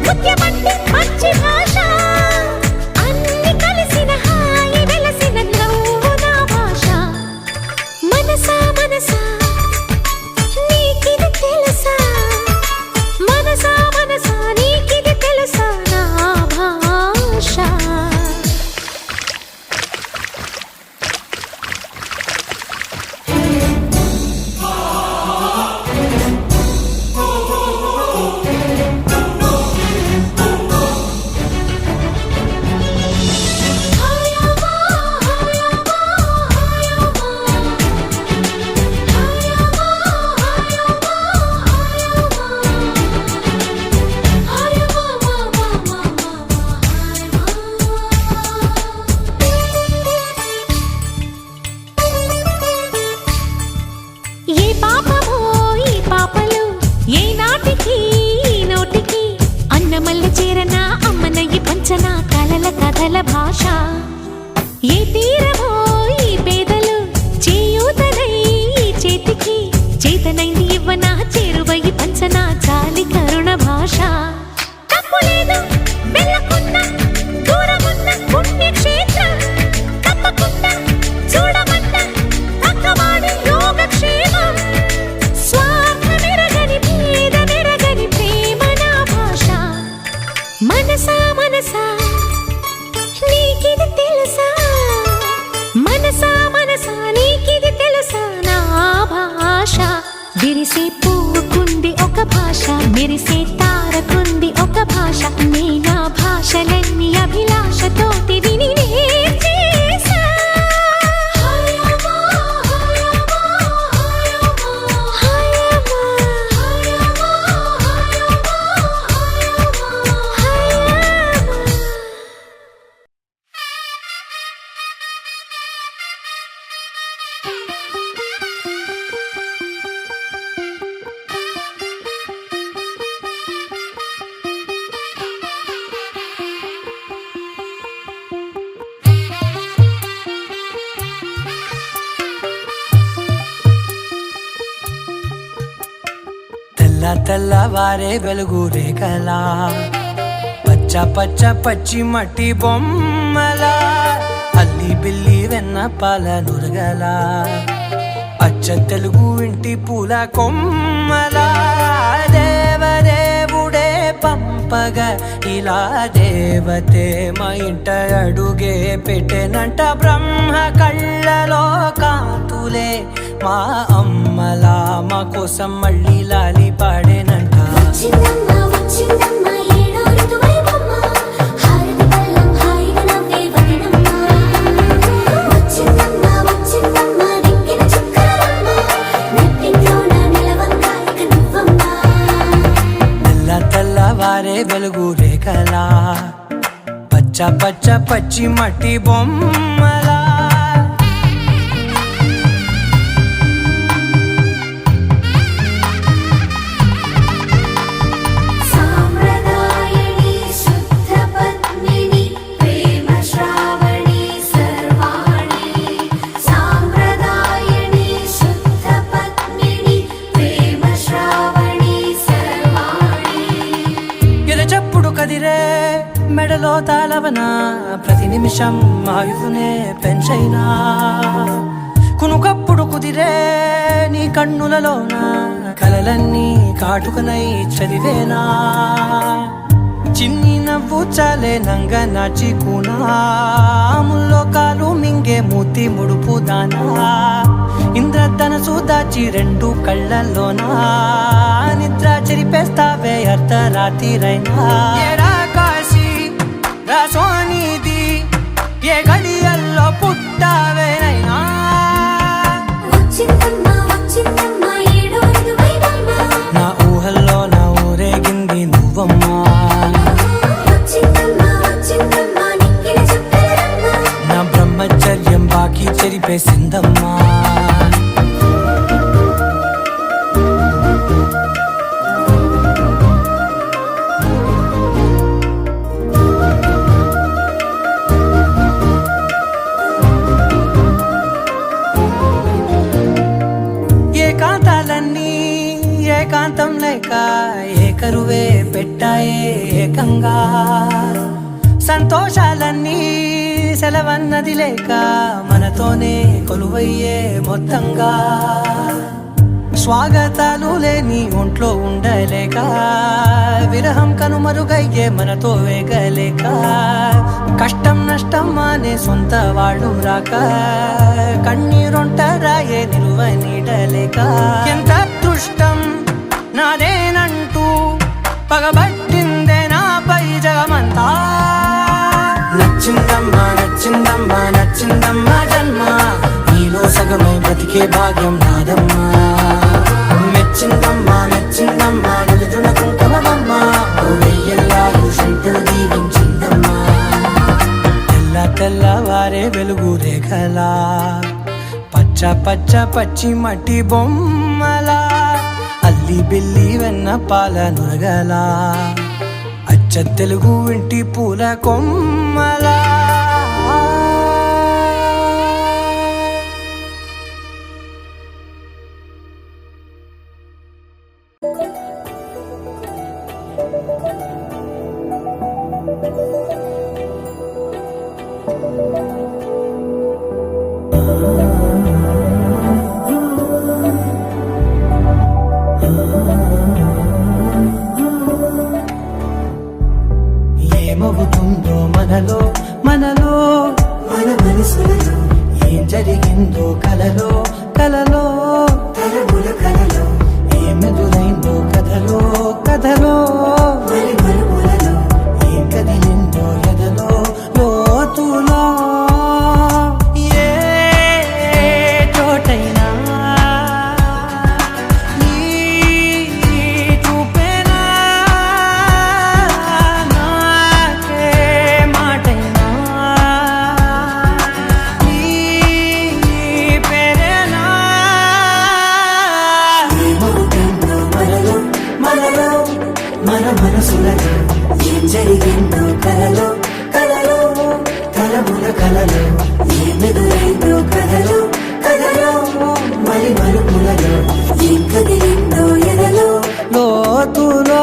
ముత్యమంటే మంచి భాష అన్ని కలిసిన హాయి వెలసిన నవ్వు నా భాష మనసా మనసా నీకిది తెలుసా మనసా మనసా నీకిది తెలుసా నా భాష ఏ పాపమో ఈ పాపలు ఏ నాటికి ఈ నోటికి అన్నమల్ల చేరన అమ్మనయ్యి పంచన కలల కథల భాష ఏ తీరమో ఈ పేదలు చేయూతనై ఈ చేతికి చేతనైంది ఇవ్వన చేరువయ్యి పంచన చాలి కరుణ భాష తప్పులేదు వెళ్ళకున్నా దూరమున్న పుణ్యక్షేత్రం తప్పకుండా చూడమంట తక్కవాడి యోగక్షేమం స్వార్థమెరగని భేదమెరగని ప్రేమ నా భాష మనసా మనసా నీకిది తెలుసా మనసా మనసా నీకిది తెలుసా నా భాష విరిసే పువ్వుకుంది ఒక భాష మెరిసే తారకుంది ఒక భాష నీ నా భాషలన్నీ అభిలాషతోటి విని నేర్చేసా హయమా హయమా హయమా హయమా హయమా హయమా తెల్ల తెల్లవారే వెలుగు రేఖలా పచ్చ పచ్చ పచ్చి మట్టి బొమ్మలా అల్లి బిల్లి వెన్న పాల నురగలా అచ్చ తెలుగు ఇంటి పూల కొమ్మలా దేవదేవుడే పంపగా ఇలా దేవతే మా ఇంట అడుగే పెట్టెనంట బ్రహ్మ కళ్ళలో కాంతులే మా అమ్మలా మా కోసం మళ్ళీ లాలి పాడేనంట వచ్చిందమ్మ వచ్చిందమ్మ ఏడో ఋతువైవమ్మ హారతి పళ్ళం హాయిగా నవ్వే వదనమ్మ వచ్చిందమ్మ వచ్చిందమ్మ దిక్కిన చుక్కలమ్మ నెట్టింట్లోన నిలవంగా ఇక నువ్వమ్మ తెల్ల తెల్లవారే వెలుగు రేఖలా పచ్చ పచ్చ పచ్చి మట్టి బొమ్మలా సాంప్రదాయని శుద్ధ పద్మిని ప్రేమ శ్రావణి సర్వాణి సాంప్రదాయని శుద్ధ పద్మిని ప్రేమ శ్రావణి సర్వాణి ఎరచప్పుడు కదిరే మెడలో తాళవన ప్రతి నిమిషం ఆయుధునే పెంచైనా కునుకప్పుడు కుదిరే నీ కన్నులలోన కలలన్నీ కాటుకనై చదివేనా చిన్ని నవ్వు చాలే నంగ నాచి కూనాముల్లో కాలు మింగే మూతి ముడుపు దానా ఇంద్రధనసు దాచి రెండు కళ్ళల్లోనా నిద్ర చెరిపేస్తావే అర్ధరాత్రిరైనా ఏడా కాశీ రాసోనిది ఏ గడియల్లో పుట్టావేనైనా వచ్చిందమ్మ వచ్చిందమ్మ ఏడో ఋతువైవమ్మ నా ఊహల్లో నా ఊరేగింది నువ్వమ్మా వచ్చిందమ్మ వచ్చిందమ్మ నిక్కిన చుక్కలమ్మ నా బ్రహ్మచర్యం బాకీ చెరిపేసిందమ్మా ఏకాంతం లేక ఏకరువే పెట్టాయే ఏక ఏకంగా సంతోషాలన్నీ సెలవన్నది లేక మనతోనే కొలువయ్యే మొత్తంగా స్వాగతాలు లేని ఒంట్లో ఉండలేక విరహం కనుమరుగయ్యే మనతో వేగలేక కష్టం నష్టం అనే సొంత వాళ్ళు రాక కన్నీరొంటరాయే నిలువ నీడలేక ఎంత అదృష్టం నాదేనంటూ పగబట్టిందే నాపై జగమంతా నచ్చిందమ్మా నచ్చిందమ్మా నచ్చిందమ్మా జన్మ నీలో సగమై బ్రతికే భాగ్యం నాదమ్మా మెచ్చిందమ్మా మెచ్చిందమ్మా నిలుతున్న కుంకుమమ్మా వెయ్యల్లాలు శంకులు దీవించిందమ్మా తెల్ల తెల్లవారే వెలుగు రేఖలా పచ్చ పచ్చ పచ్చి మట్టి బొమ్మలా అల్లి బిల్లి వెన్న పాల నురగలా అచ్చ తెలుగు ఇంటి పూల కొమ్మలా ఏమవుతుందో మనలో మనలో మన మనసులలో ఏం జరిగిందో కలలో కలలో తలముల కలలో ఏమెదురైందో కథలో కథలో మరి మరుపులలో ఏం కదిలిందో ఎదలో లోతులో ఏ చోటైనా నీ చూపేనా నాకే మాటైనా నీ పేరేనా ఏమవుతుందో మనలో మనలో మన మనసులలో ఏం జరిగిందో కలలో కలలో తలముల కలలో ఏమెదురైందో కథలో కథలో మరి మరుపులలో ఏం కదిలిందో ఎదలో లోతులో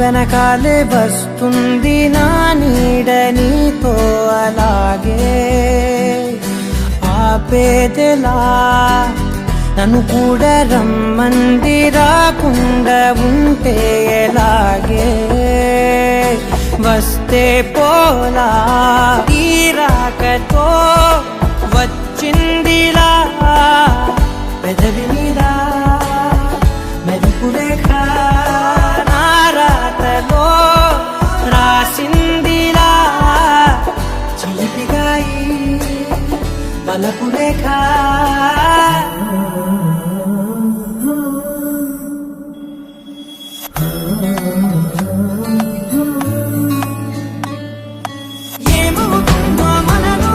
వెనకాలే వస్తుంది నా నీడ నీతో అలాగే ఆపేదెలా నన్ను కూడా రమ్మంది రాకుండా ఉంటే ఎలాగే వస్తే పోలా ఈ రాకతో వచ్చిందిలా పెదవి మీద మెరుపు రేఖ రాతలో రాసిందిలా చిలిపిగాయి బలపు రేఖ ఏమవుతుందో మనలో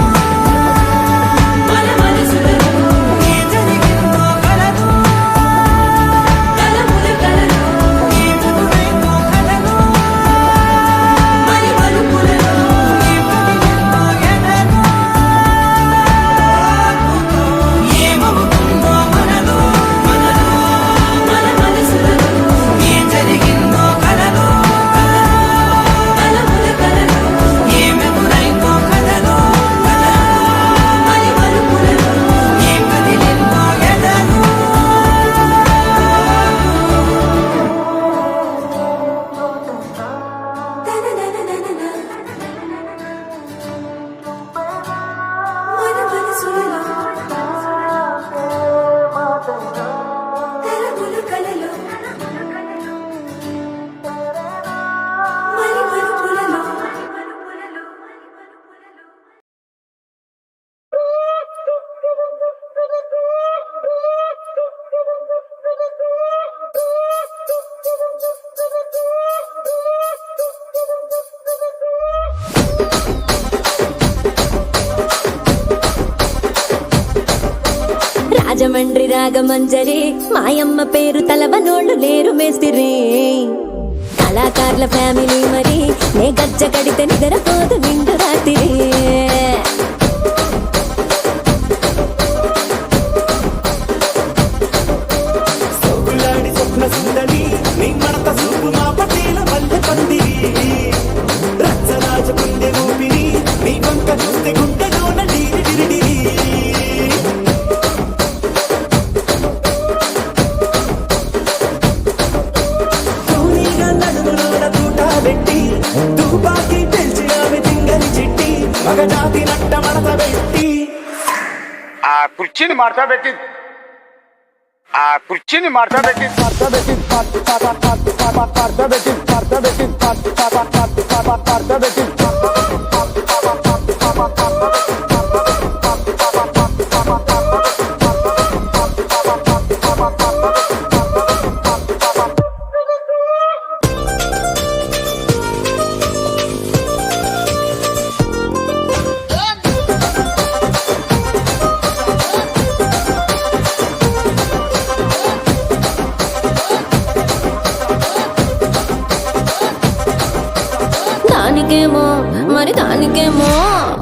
మన మనసులలో ఏం జరిగిందో కలలో రాజమండ్రి రాగమంజరి మాయమ్మ పేరు తలవనోళ్ళు లేరు మేస్తిరి కళాకారుల ఫ్యామిలీ మరి నే గజ్జ కడితే నిద్రపోదు నిండు రాత్రి సోగులాడి స్వప్న సుందరి నీ మడత చూపు మా పటేల మల్లె పందిరి రచ్చరాజ పుండె ఊపిరి నీ వంక చూస్తే గుండెలోన డీరి డిరిడిరి తూనీగా నడుములోన తూట పెట్టి తుపాకి పెంచినావి తింగని చిట్టి మగజాతి నట్ట మడత పెట్టి ఆ కుర్చీని మార్చబెట్టి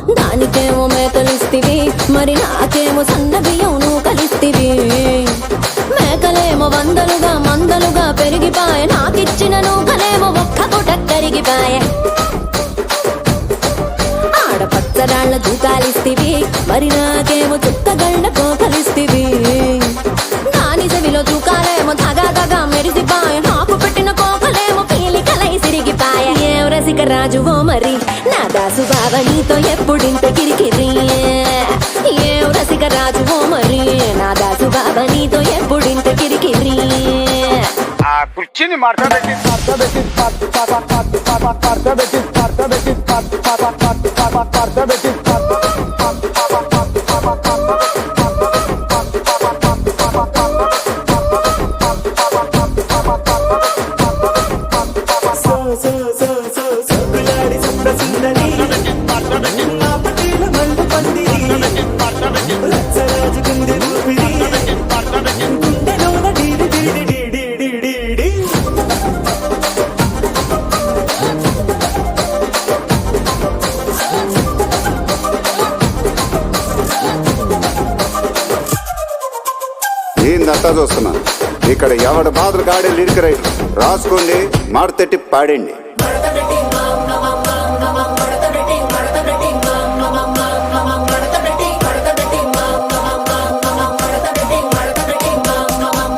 దానికేమో మేకలిస్తివి మరి నాకేమో సన్న బియ్యం నువ్వు కలిస్తివి మేకలేమో మందలుగా పెరిగిపాయ నాకిచ్చిన నూకలేమో ఒక్క పూట కరిగిపాయ ఆడపచ్చరాళ్ళ దూకాలిస్తివి మరి నాకేమో చుక్కగళ్ళ కోకలిస్తివి దాని చెవిలో దూకాలేమో దగా మెరిసిపాయ నాకు పెట్టిన కోకలేమో పీలికలై సిరిగిపాయ ఏం రసిక రాజువో మరి నా దాసు బావ నీతో ఎప్పుడింత కిరికిరి ఏం రసిక రాజువో మరి నా దాసు బావ నీతో ఎప్పుడింత కిరికిరి ఆ కుర్చీని మార్చబెట్టి సోగులాడి స్వప్న సుందరి మా పటేల మల్లె పందిరి రచ్చరాజ పుండె ఊపిరి గుండెలోన డీరి డిరిడి డిడి డిడి ఏందంతా చూస్తున్నా ఇక్కడ ఎవడ బాధలు కాడే లిరిక్ రైటర్ రాసుకోండి మాడతెట్టి పాడండి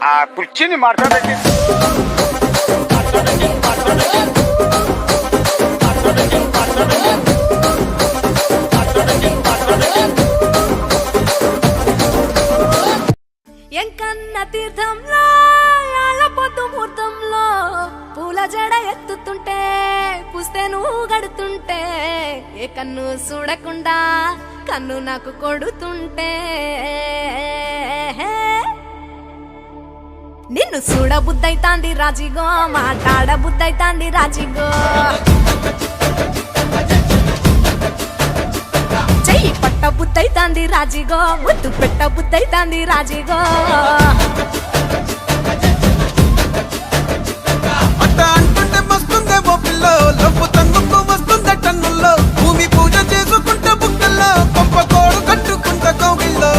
ఆ కుర్చీని మార్చబెట్టి ఎంకన్న తీర్థంలో యాళ్ళ పొద్దు ముహూర్తంలో పూల జడ ఎత్తుతుంటే పుస్తే నువ్వు గడుతుంటే ఏ కన్ను చూడకుండా కన్ను నాకు కొడుతుంటే నిన్ను చూడ బుద్ధైతాంది రాజిగో మాట్లాడ బుద్ధైతాంది రాజిగో చెయ్యి పట్ట బుద్ధైతాంది రాజిగో ముద్దు పెట్ట బుద్ధైతాంది రాజిగో అట్ట అంటుంటే మస్తుందేమో పిల్లో లవ్వు తన్నుకు వస్తుందే టన్నుల్లో భూమి పూజ చేసుకుంటే బుక్కల్లో గొప్ప కోడు కట్టుకుంటే కోగిల్లో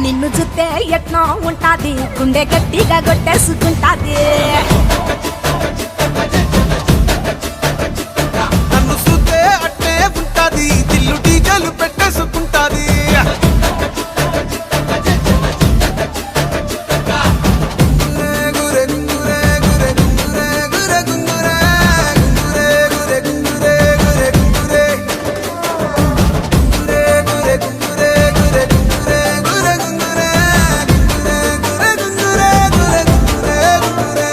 నిన్ను చూస్తే ఎట్నో ఉంటాది గుండె గట్టిగా కొట్టేసుకుంటాది నన్ను చూస్తే అట్టే ఉంటాది దిల్లు డీజలు పెట్టేసుకుంటాది గురే గురే గురే గురే గురే గురే గురే గురే గురే గురే గురే గురే గురే గురే గురే గురే గురే గురే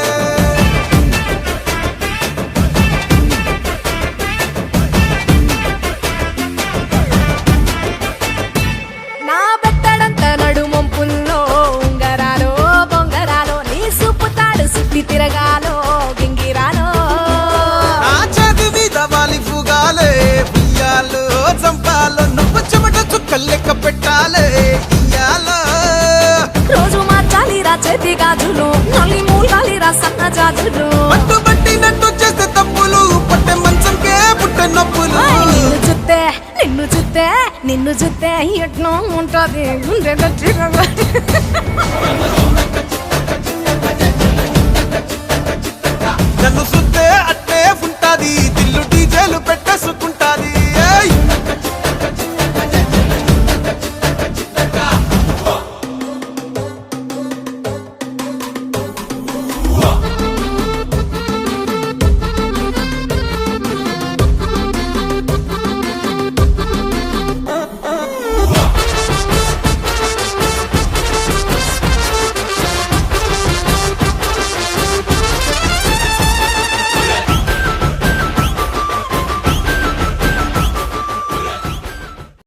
నా బెత్తడంత నడుమొంపుల్లో ఉంగరాలో బొంగరాలో నీ సుప్పుతాడు సుత్తి తిరగాలో గింగిరాలో నా చేతి మీద వాలి ఫుగాలే ఉయ్యాలో చంపాలో నువ్వు చెమట చుక్కలు లెక్క పెట్టాలే ఇయ్యాలో చేతి గాజులు నల్లి మూలాలి రసన్న జాజులు పట్టుబట్టినట్టు చేస్తే తప్పులు పట్టే మంచంకే పుట్టే నొప్పులు నిన్ను చూస్తే ఎట్నో ఉంటది గుండె గట్టిగా